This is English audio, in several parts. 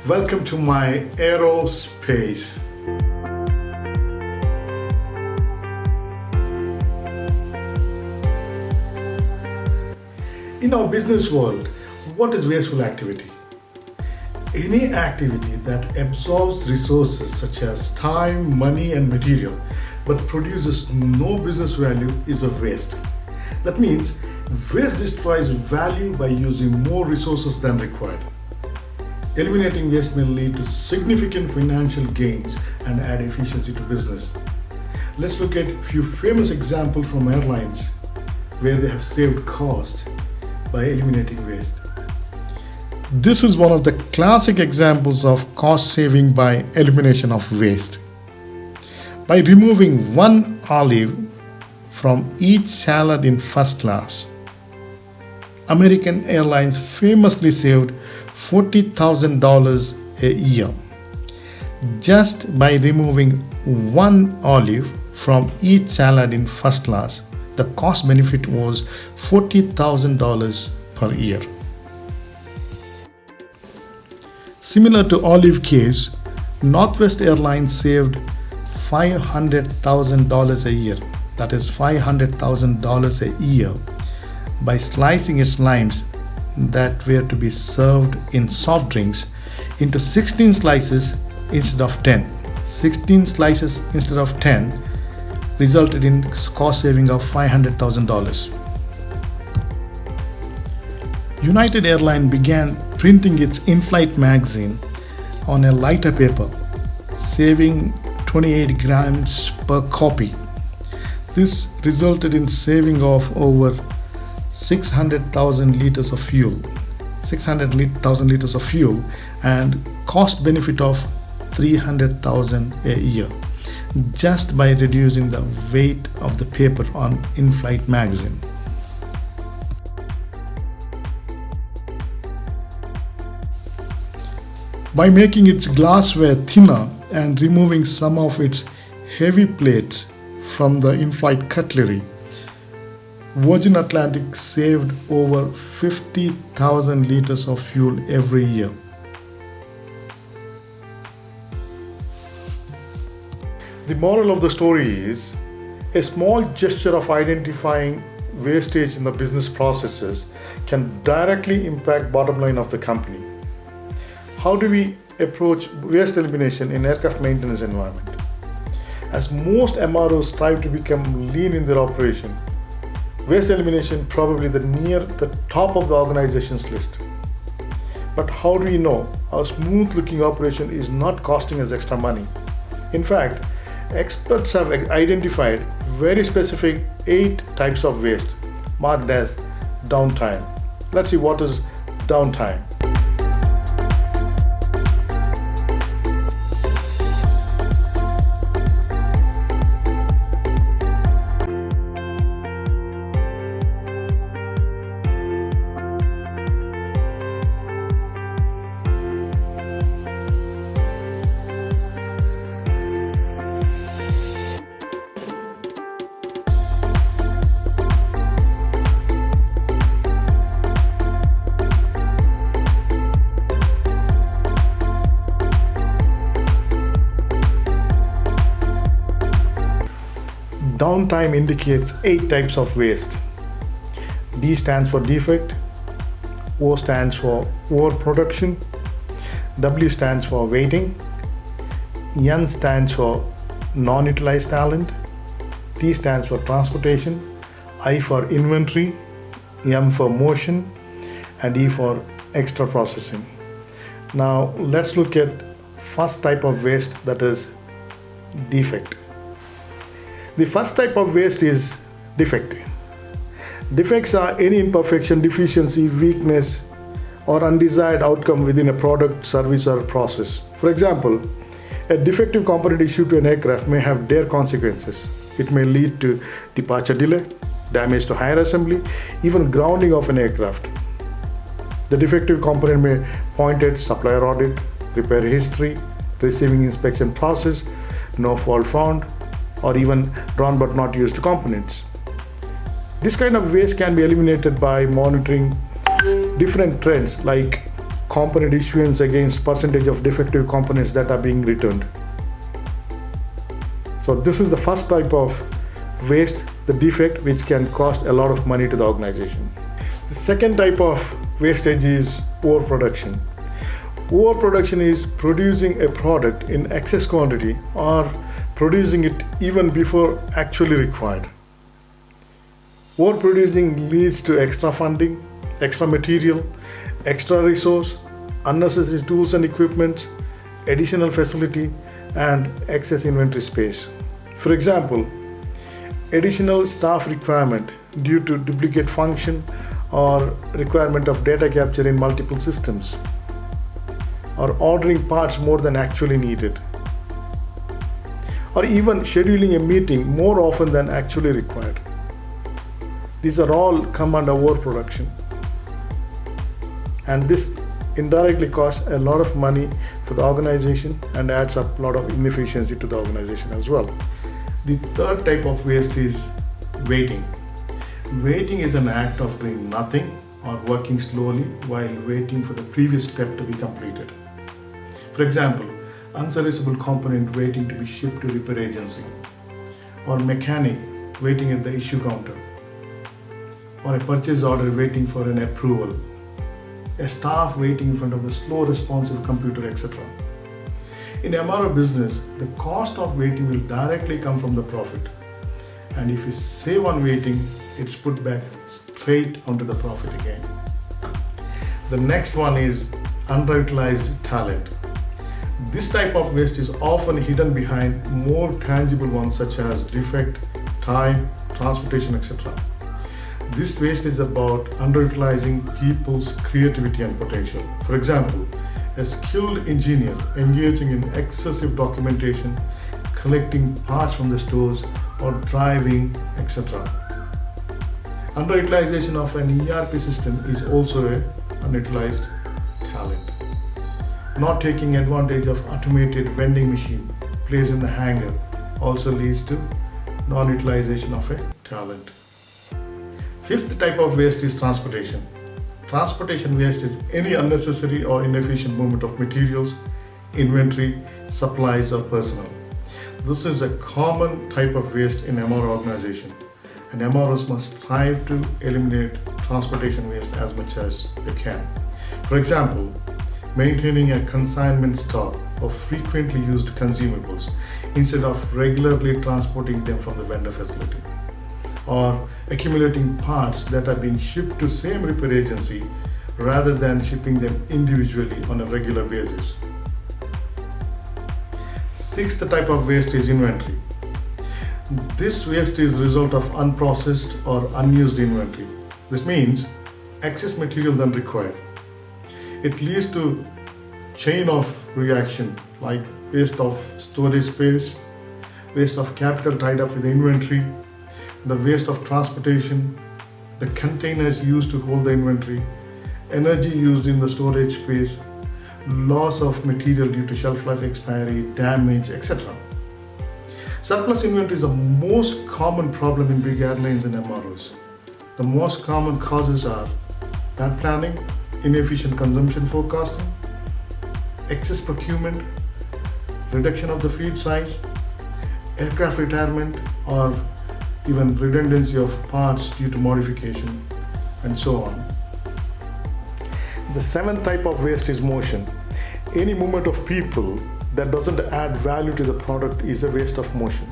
Welcome to my aerospace. In our business world, what is wasteful activity? Any activity that absorbs resources such as time, money, and material but produces no business value is a waste. That means waste destroys value by using more resources than required. Eliminating waste may lead to significant financial gains and add efficiency to business. Let's look at a few famous examples from airlines where they have saved cost by eliminating waste. This is one of the classic examples of cost saving by elimination of waste. By removing one olive from each salad in first class, American Airlines famously saved $40,000 a year just by removing one olive from each salad in first class. The cost benefit was $40,000 per year. Similar to olive case, Northwest Airlines saved $500,000 a year. That is $500,000 a year by slicing its limes that were to be served in soft drinks into 16 slices instead of 10. 16 slices instead of 10 resulted in cost saving of $500,000. United Airlines began printing its in-flight magazine on a lighter paper, saving 28 grams per copy. This resulted in saving of over 600,000 liters of fuel, 600,000 liters of fuel, and cost benefit of $300,000 a year just by reducing the weight of the paper on in-flight magazine. By making its glassware thinner and removing some of its heavy plates from the in-flight cutlery, Virgin Atlantic saved over 50,000 liters of fuel every year. The moral of the story is a small gesture of identifying wastage in the business processes can directly impact bottom line of the company. How do we approach waste elimination in aircraft maintenance environment? As most MROs strive to become lean in their operation, waste elimination probably near the top of the organization's list. But how do we know our smooth looking operation is not costing us extra money? In fact, experts have identified very specific 8 types of waste marked as downtime. Let's see what is downtime. Downtime indicates 8 types of waste. D stands for defect, O stands for overproduction, W stands for waiting, N stands for non-utilized talent, T stands for transportation, I for inventory, M for motion, and E for extra processing. Now let's look at first type of waste, that is defect. The first type of waste is defect. Defects are any imperfection, deficiency, weakness, or undesired outcome within a product, service, or process. For example, a defective component issued to an aircraft may have dire consequences. It may lead to departure delay, damage to higher assembly, even grounding of an aircraft. The defective component may point at supplier audit, repair history, receiving inspection process, no fault found, or even drawn but not used components. This kind of waste can be eliminated by monitoring different trends like component issuance against percentage of defective components that are being returned. So this is the first type of waste, the defect, which can cost a lot of money to the organization. The second type of wastage is overproduction. Overproduction is producing a product in excess quantity or producing it even before actually required. Overproducing leads to extra funding, extra material, extra resource, unnecessary tools and equipment, additional facility, and excess inventory space. For example, additional staff requirement due to duplicate function or requirement of data capture in multiple systems, or ordering parts more than actually needed, or even scheduling a meeting more often than actually required. These are all come under overproduction, and this indirectly costs a lot of money for the organization and adds up a lot of inefficiency to the organization as well. The third type of waste is waiting. Waiting is an act of doing nothing or working slowly while waiting for the previous step to be completed. For example, unserviceable component waiting to be shipped to repair agency, or mechanic waiting at the issue counter, or a purchase order waiting for an approval, a staff waiting in front of the slow responsive computer, etc. In MRO business, the cost of waiting will directly come from the profit. And if you save on waiting, it's put back straight onto the profit again. The next one is underutilized talent. This type of waste is often hidden behind more tangible ones such as defect, time, transportation, etc. This waste is about underutilizing people's creativity and potential. For example, a skilled engineer engaging in excessive documentation, collecting parts from the stores, or driving, etc. Underutilization of an ERP system is also an unutilized talent. Not taking advantage of automated vending machine placed in the hangar also leads to non-utilization of a talent. Fifth type of waste is transportation. Transportation waste is any unnecessary or inefficient movement of materials, inventory, supplies, or personnel. This is a common type of waste in MRO organization, and MROs must strive to eliminate transportation waste as much as they can. For example, maintaining a consignment stock of frequently used consumables instead of regularly transporting them from the vendor facility, or accumulating parts that are being shipped to same repair agency rather than shipping them individually on a regular basis. Sixth type of waste is inventory. This waste is result of unprocessed or unused inventory. This means excess material than required. It leads to chain of reaction like waste of storage space, waste of capital tied up with the inventory, the waste of transportation, the containers used to hold the inventory, energy used in the storage space, loss of material due to shelf life expiry, damage, etc. Surplus inventory is the most common problem in big airlines and MROs. The most common causes are bad planning, inefficient consumption forecasting, excess procurement, reduction of the fleet size, aircraft retirement, or even redundancy of parts due to modification, and so on. The seventh type of waste is motion. Any movement of people that doesn't add value to the product is a waste of motion.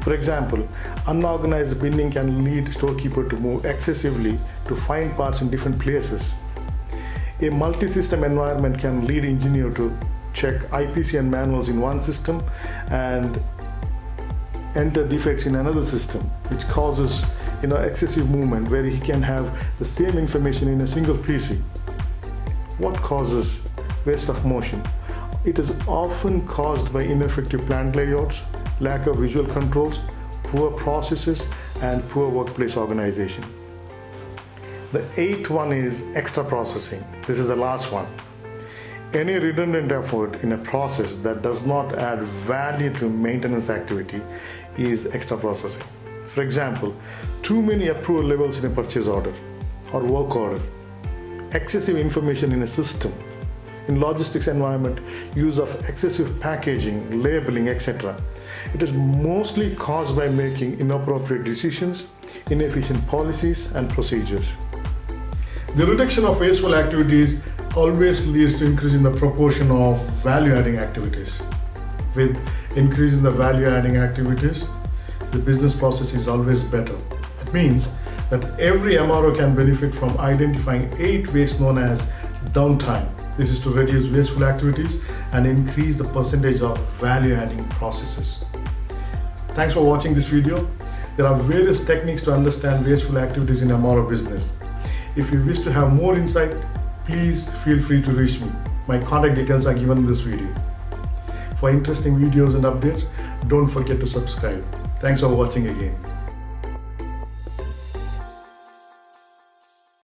For example, unorganized billing can lead storekeeper to move excessively to find parts in different places. A multi-system environment can lead engineer to check IPC and manuals in one system and enter defects in another system, which causes excessive movement where he can have the same information in a single PC. What causes waste of motion? It is often caused by ineffective plant layouts, lack of visual controls, poor processes, and poor workplace organization. The eighth one is extra processing. This is the last one. Any redundant effort in a process that does not add value to maintenance activity is extra processing. For example, too many approval levels in a purchase order or work order, excessive information in a system. In logistics environment, use of excessive packaging, labeling, etc. It is mostly caused by making inappropriate decisions, inefficient policies and procedures. The reduction of wasteful activities always leads to increase in the proportion of value-adding activities. With increase in the value-adding activities, the business process is always better. It means that every MRO can benefit from identifying 8 ways known as downtime. This is to reduce wasteful activities and increase the percentage of value-adding processes. Thanks for watching this video. There are various techniques to understand wasteful activities in MRO business. If you wish to have more insight, please feel free to reach me. My contact details are given in this video. For interesting videos and updates, don't forget to subscribe. Thanks for watching again.